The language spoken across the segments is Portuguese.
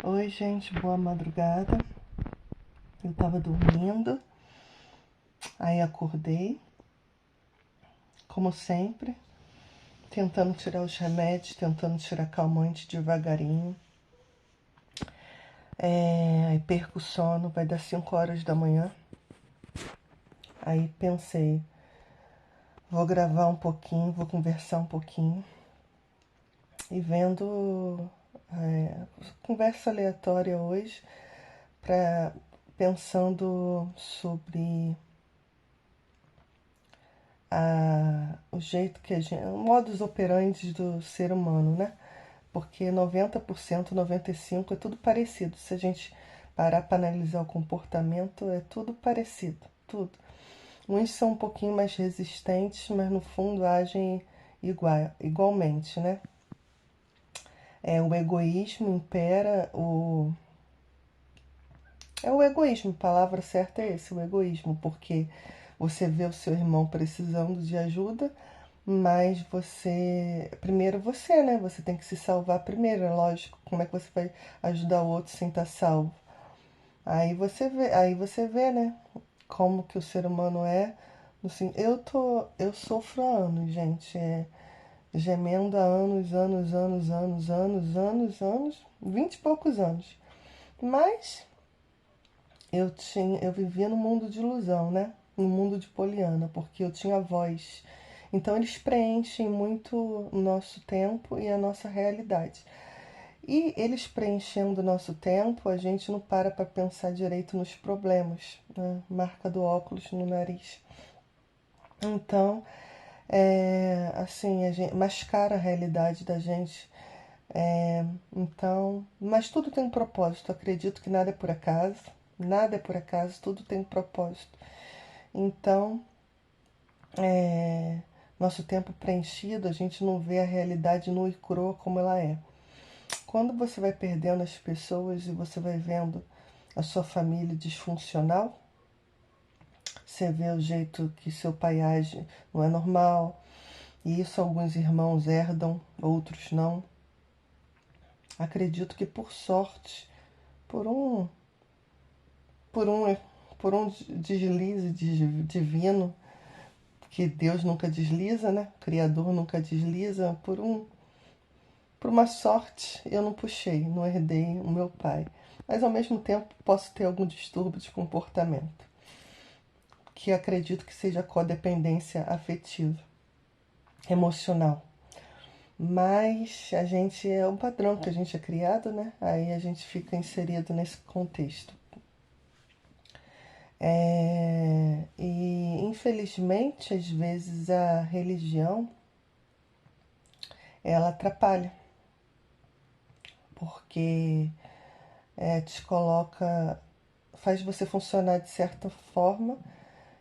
Oi, gente, boa madrugada. Eu tava dormindo, aí acordei, como sempre, tentando tirar os remédios, tentando tirar calmante devagarinho. Aí perco o sono, vai dar 5 horas da manhã. Aí pensei, vou gravar um pouquinho, vou conversar um pouquinho. E vendo conversa aleatória hoje, pensando sobre o jeito que a gente, o modus operandi do ser humano, né? Porque 90%, 95% é tudo parecido. Se a gente parar para analisar o comportamento, é tudo parecido, tudo. Uns são um pouquinho mais resistentes, mas no fundo agem igualmente, né? O egoísmo impera, é o egoísmo, a palavra certa é esse, o egoísmo, porque você vê o seu irmão precisando de ajuda, mas primeiro você, né? Você tem que se salvar primeiro, é lógico. Como é que você vai ajudar o outro sem estar salvo? Aí você vê, né? Como que o ser humano é. Assim, eu sofro há anos, gente. Gemendo há anos, anos, anos, anos, anos, anos, anos, 20 e poucos anos. Mas eu vivia no mundo de ilusão, né? No mundo de Poliana, porque eu tinha voz. Então eles preenchem muito o nosso tempo e a nossa realidade. E eles preenchendo o nosso tempo, a gente não para pensar direito nos problemas, né? Marca do óculos no nariz. Então, assim, a gente mascara a realidade da gente. Então, mas tudo tem um propósito. Acredito que nada é por acaso. Nada é por acaso, tudo tem um propósito. Então, nosso tempo preenchido, a gente não vê a realidade nua e crua como ela é. Quando você vai perdendo as pessoas e você vai vendo a sua família disfuncional, você vê o jeito que seu pai age não é normal, e isso alguns irmãos herdam, outros não. Acredito que por sorte, por um, por um, por um deslize divino, que Deus nunca desliza, né? O Criador nunca desliza, por uma sorte eu não puxei, não herdei o meu pai. Mas ao mesmo tempo posso ter algum distúrbio de comportamento, que acredito que seja codependência afetiva, emocional. Mas a gente é um padrão que a gente é criado, né? Aí a gente fica inserido nesse contexto. E infelizmente, às vezes a religião ela atrapalha, porque te coloca, faz você funcionar de certa forma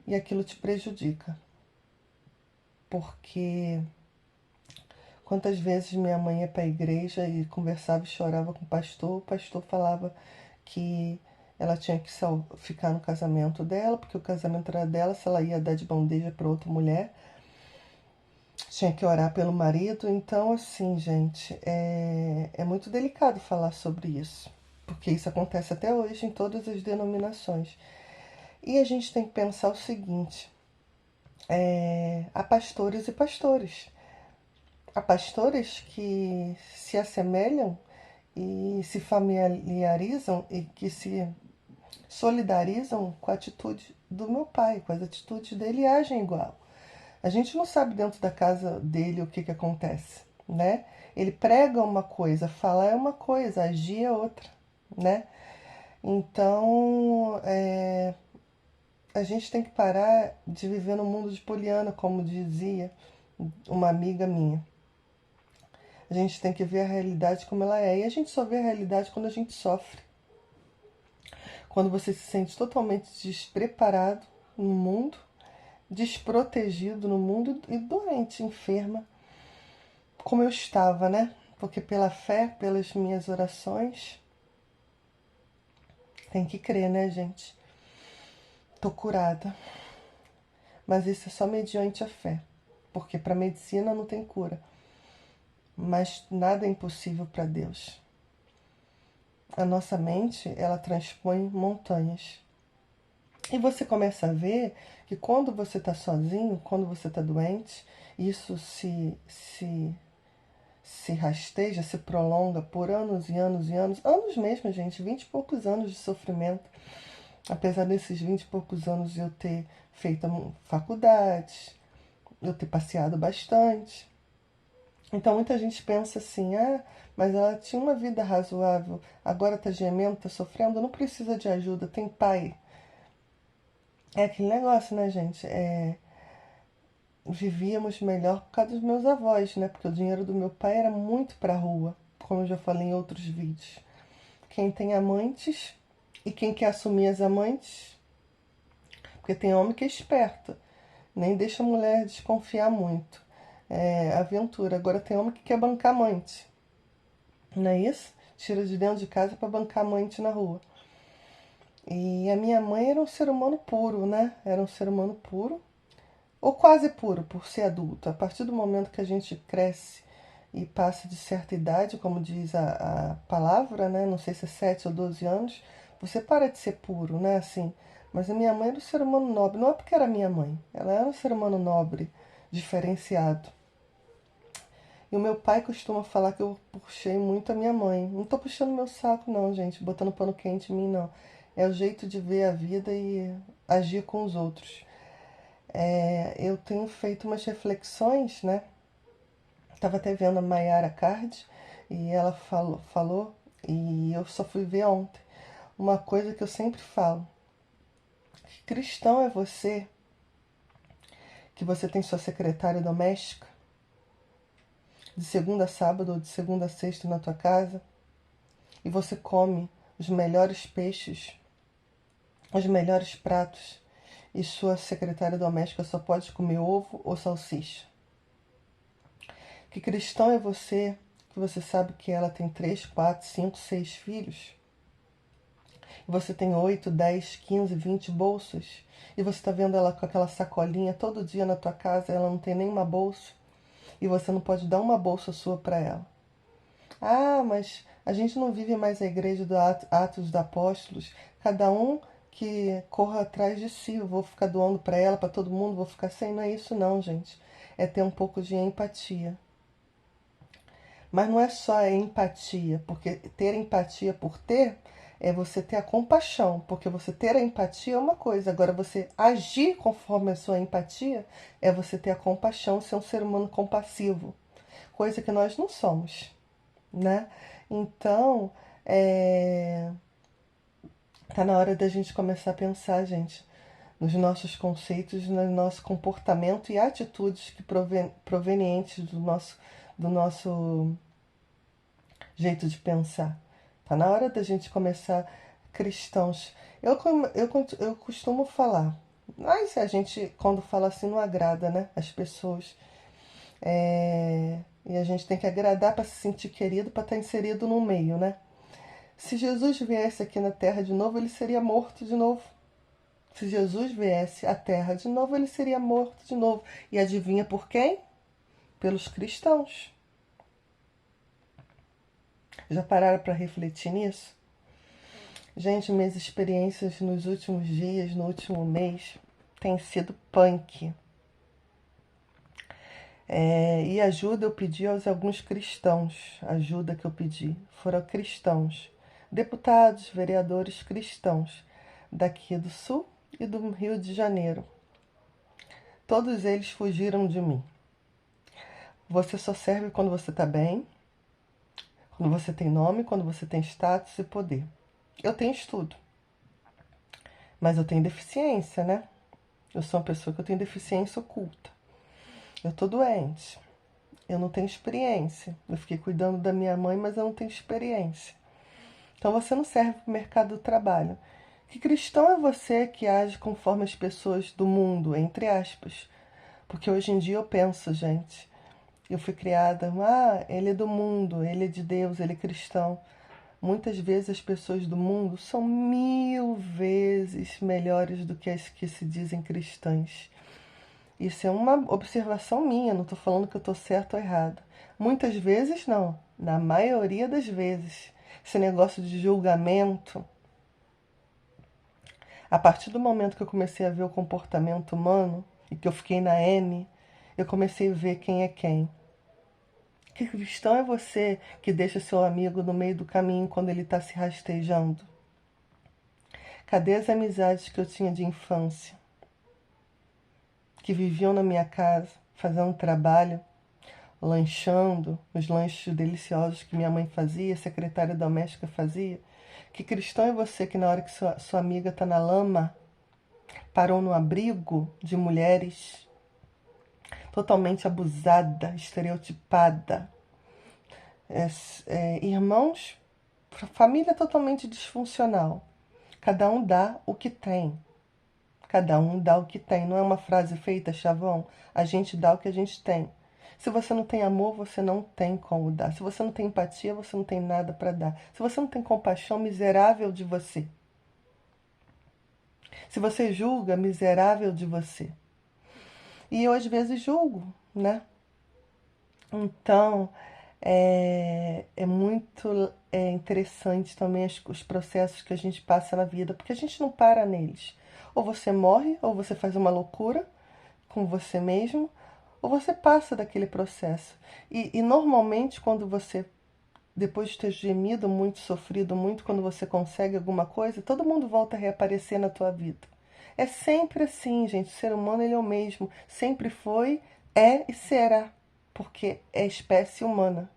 e aquilo te prejudica. Porque quantas vezes minha mãe ia para a igreja e conversava e chorava com o pastor falava que ela tinha que ficar no casamento dela, porque o casamento era dela, se ela ia dar de bandeja para outra mulher, tinha que orar pelo marido. Então, assim, gente, é muito delicado falar sobre isso, porque isso acontece até hoje em todas as denominações. E a gente tem que pensar o seguinte: há pastores e pastores. Há pastores que se assemelham e se familiarizam e que se solidarizam com a atitude do meu pai, com as atitudes dele e agem igual. A gente não sabe dentro da casa dele o que acontece, né? Ele prega uma coisa, fala é uma coisa, agir é outra, né? Então, a gente tem que parar de viver no mundo de Poliana, como dizia uma amiga minha. A gente tem que ver a realidade como ela é. E a gente só vê a realidade quando a gente sofre. Quando você se sente totalmente despreparado no mundo, desprotegido no mundo e doente, enferma, como eu estava, né? Porque pela fé, pelas minhas orações, tem que crer, né, gente? Tô curada. Mas isso é só mediante a fé. Porque para a medicina não tem cura. Mas nada é impossível para Deus. A nossa mente, ela transpõe montanhas. E você começa a ver que quando você está sozinho, quando você está doente, isso se rasteja, se prolonga por anos e anos e anos, anos mesmo, gente, 20 e poucos anos de sofrimento. Apesar desses 20 e poucos anos eu ter feito faculdade, eu ter passeado bastante. Então muita gente pensa assim, ah, mas ela tinha uma vida razoável, agora tá gemendo, tá sofrendo, não precisa de ajuda, tem pai. É aquele negócio, né, gente? Vivíamos melhor por causa dos meus avós, né? Porque o dinheiro do meu pai era muito pra rua, como eu já falei em outros vídeos. Quem tem amantes e quem quer assumir as amantes, porque tem homem que é esperto, nem deixa a mulher desconfiar muito. É aventura. Agora tem homem que quer bancar amante, não é isso? Tira de dentro de casa para bancar amante na rua. E a minha mãe era um ser humano puro, né? Era um ser humano puro, ou quase puro, por ser adulto. A partir do momento que a gente cresce e passa de certa idade, como diz a palavra, né? Não sei se é 7 ou 12 anos, você para de ser puro, né? Assim. Mas a minha mãe era um ser humano nobre. Não é porque era minha mãe. Ela era um ser humano nobre, diferenciado. E o meu pai costuma falar que eu puxei muito a minha mãe. Não tô puxando meu saco, não, gente. Botando pano quente em mim, não. É o jeito de ver a vida e agir com os outros. Eu tenho feito umas reflexões, né? Tava até vendo a Mayara Card e ela falou, e eu só fui ver ontem, uma coisa que eu sempre falo. Que cristão é você, que você tem sua secretária doméstica, de segunda a sábado ou de segunda a sexta na tua casa, e você come os melhores peixes, os melhores pratos, e sua secretária doméstica só pode comer ovo ou salsicha. Que cristão é você, que você sabe que ela tem 3, 4, 5, 6 filhos, e você tem 8, 10, 15, 20 bolsas, e você está vendo ela com aquela sacolinha todo dia na tua casa, ela não tem nenhuma bolsa, e você não pode dar uma bolsa sua para ela. Ah, mas a gente não vive mais a igreja do Atos dos Apóstolos, cada um que corra atrás de si, eu vou ficar doando para ela, para todo mundo, vou ficar sem, não é isso não, gente. É ter um pouco de empatia. Mas não é só a empatia, porque ter empatia por ter é você ter a compaixão, porque você ter a empatia é uma coisa, agora você agir conforme a sua empatia é você ter a compaixão, ser um ser humano compassivo, coisa que nós não somos, né? Então, tá na hora da gente começar a pensar, gente, nos nossos conceitos, no nosso comportamento e atitudes que provenientes do nosso jeito de pensar. Tá na hora da gente começar cristãos. Eu costumo falar, mas a gente, quando fala assim, não agrada, né? As pessoas. E a gente tem que agradar para se sentir querido, para estar inserido no meio, né? Se Jesus viesse aqui na Terra de novo, ele seria morto de novo. Se Jesus viesse à Terra de novo, ele seria morto de novo. E adivinha por quem? Pelos cristãos. Já pararam para refletir nisso? Gente, minhas experiências nos últimos dias, no último mês, têm sido punk. E ajuda eu pedi aos alguns cristãos. Ajuda que eu pedi. Foram cristãos. Deputados, vereadores cristãos. Daqui do Sul e do Rio de Janeiro. Todos eles fugiram de mim. Você só serve quando você está bem. Quando você tem nome, quando você tem status e poder. Eu tenho estudo. Mas eu tenho deficiência, né? Eu sou uma pessoa que eu tenho deficiência oculta. Eu tô doente. Eu não tenho experiência. Eu fiquei cuidando da minha mãe, mas eu não tenho experiência. Então você não serve para o mercado do trabalho. Que cristão é você que age conforme as pessoas do mundo, entre aspas? Porque hoje em dia eu penso, gente, eu fui criada, ele é do mundo, ele é de Deus, ele é cristão. Muitas vezes as pessoas do mundo são 1000 vezes melhores do que as que se dizem cristãs. Isso é uma observação minha, não estou falando que eu estou certo ou errado. Muitas vezes não, na maioria das vezes. esse negócio de julgamento. A partir do momento que eu comecei a ver o comportamento humano e que eu fiquei na M, eu comecei a ver quem é quem. Que cristão é você que deixa seu amigo no meio do caminho quando ele está se rastejando? Cadê as amizades que eu tinha de infância? Que viviam na minha casa, fazendo trabalho, lanchando os lanches deliciosos que minha mãe fazia, a secretária doméstica fazia? Que cristão é você que na hora que sua amiga está na lama, parou no abrigo de mulheres totalmente abusada, estereotipada, irmãos, família totalmente disfuncional. Cada um dá o que tem. Cada um dá o que tem. Não é uma frase feita, chavão? A gente dá o que a gente tem. Se você não tem amor, você não tem como dar. Se você não tem empatia, você não tem nada para dar. Se você não tem compaixão, miserável de você. Se você julga, miserável de você. E eu às vezes julgo, né? Então, é muito interessante também os processos que a gente passa na vida, porque a gente não para neles. Ou você morre, ou você faz uma loucura com você mesmo, ou você passa daquele processo. E normalmente, quando você, depois de ter gemido muito, sofrido muito, quando você consegue alguma coisa, todo mundo volta a reaparecer na tua vida. É sempre assim, gente. O ser humano ele é o mesmo. Sempre foi, é e será. Porque é espécie humana.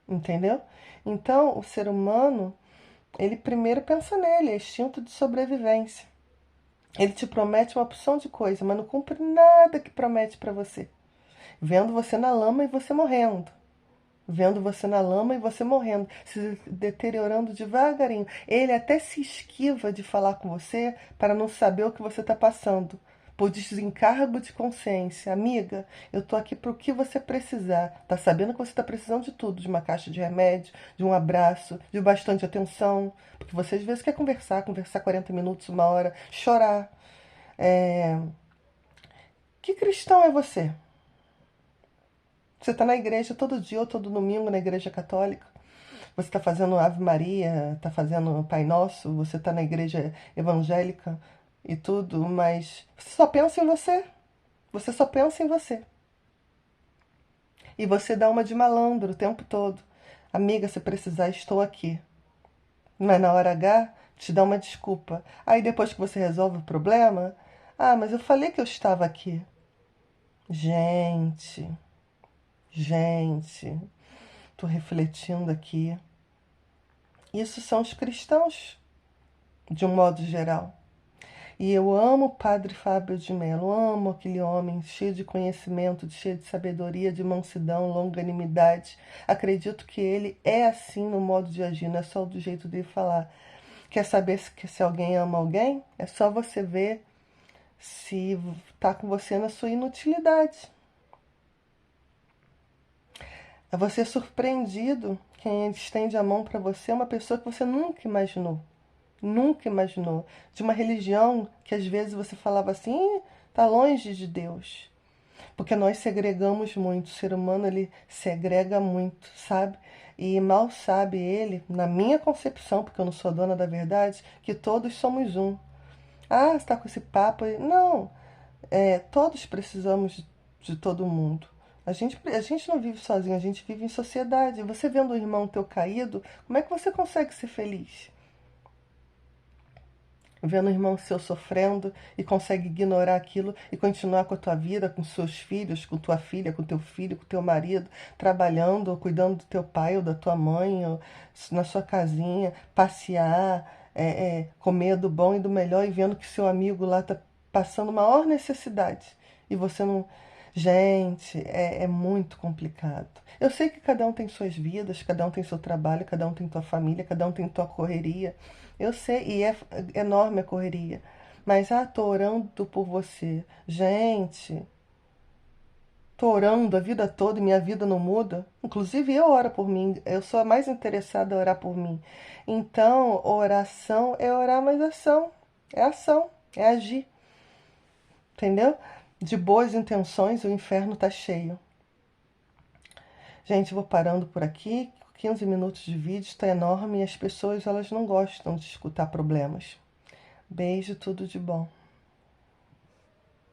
Entendeu? Então, o ser humano, ele primeiro pensa nele, é instinto de sobrevivência. Ele te promete uma opção de coisa, mas não cumpre nada que promete para você. Vendo você na lama e você morrendo. Vendo você na lama e você morrendo, se deteriorando devagarinho. Ele até se esquiva de falar com você para não saber o que você está passando. Por desencargo de consciência. Amiga, eu tô aqui para o que você precisar. Tá sabendo que você está precisando de tudo. De uma caixa de remédio, de um abraço, de bastante atenção. Porque você às vezes quer conversar 40 minutos, uma hora, chorar. Que cristão é você? Você está na igreja todo dia ou todo domingo na igreja católica. Você está fazendo Ave Maria, está fazendo Pai Nosso, você está na igreja evangélica e tudo, mas você só pensa em você. Você só pensa em você. E você dá uma de malandro o tempo todo. Amiga, se precisar, estou aqui. Mas na hora H, te dá uma desculpa. Aí depois que você resolve o problema, ah, mas eu falei que eu estava aqui. Gente, gente, tô refletindo aqui. Isso são os cristãos, de um modo geral. E eu amo o Padre Fábio de Mello, amo aquele homem cheio de conhecimento, cheio de sabedoria, de mansidão, longanimidade. Acredito que ele é assim no modo de agir, não é só do jeito de falar. Quer saber se alguém ama alguém? É só você ver se está com você na sua inutilidade. É você surpreendido. Quem estende a mão para você é uma pessoa que você nunca imaginou. Nunca imaginou. De uma religião que às vezes você falava assim, tá longe de Deus. Porque nós segregamos muito. O ser humano, ele segrega muito, sabe? E mal sabe ele, na minha concepção, porque eu não sou dona da verdade, que todos somos um. Ah, você está com esse papo aí. Não, todos precisamos de todo mundo. A gente não vive sozinho, a gente vive em sociedade. Você vendo um irmão teu caído, como é que você consegue ser feliz? Vendo o irmão seu sofrendo e consegue ignorar aquilo e continuar com a tua vida, com seus filhos, com tua filha, com teu filho, com teu marido, trabalhando, ou cuidando do teu pai ou da tua mãe, ou na sua casinha, passear, comer do bom e do melhor e vendo que seu amigo lá está passando maior necessidade e você não. Gente, é muito complicado. Eu sei que cada um tem suas vidas, cada um tem seu trabalho, cada um tem tua família, cada um tem tua correria. Eu sei, e é enorme a correria. Mas, tô orando por você. Gente, tô orando a vida toda e minha vida não muda. Inclusive, eu oro por mim. Eu sou a mais interessada a orar por mim. Então, oração é orar, mas ação, é agir. Entendeu? De boas intenções, o inferno tá cheio. Gente, vou parando por aqui. 15 minutos de vídeo está enorme e as pessoas elas não gostam de escutar problemas. Beijo, tudo de bom.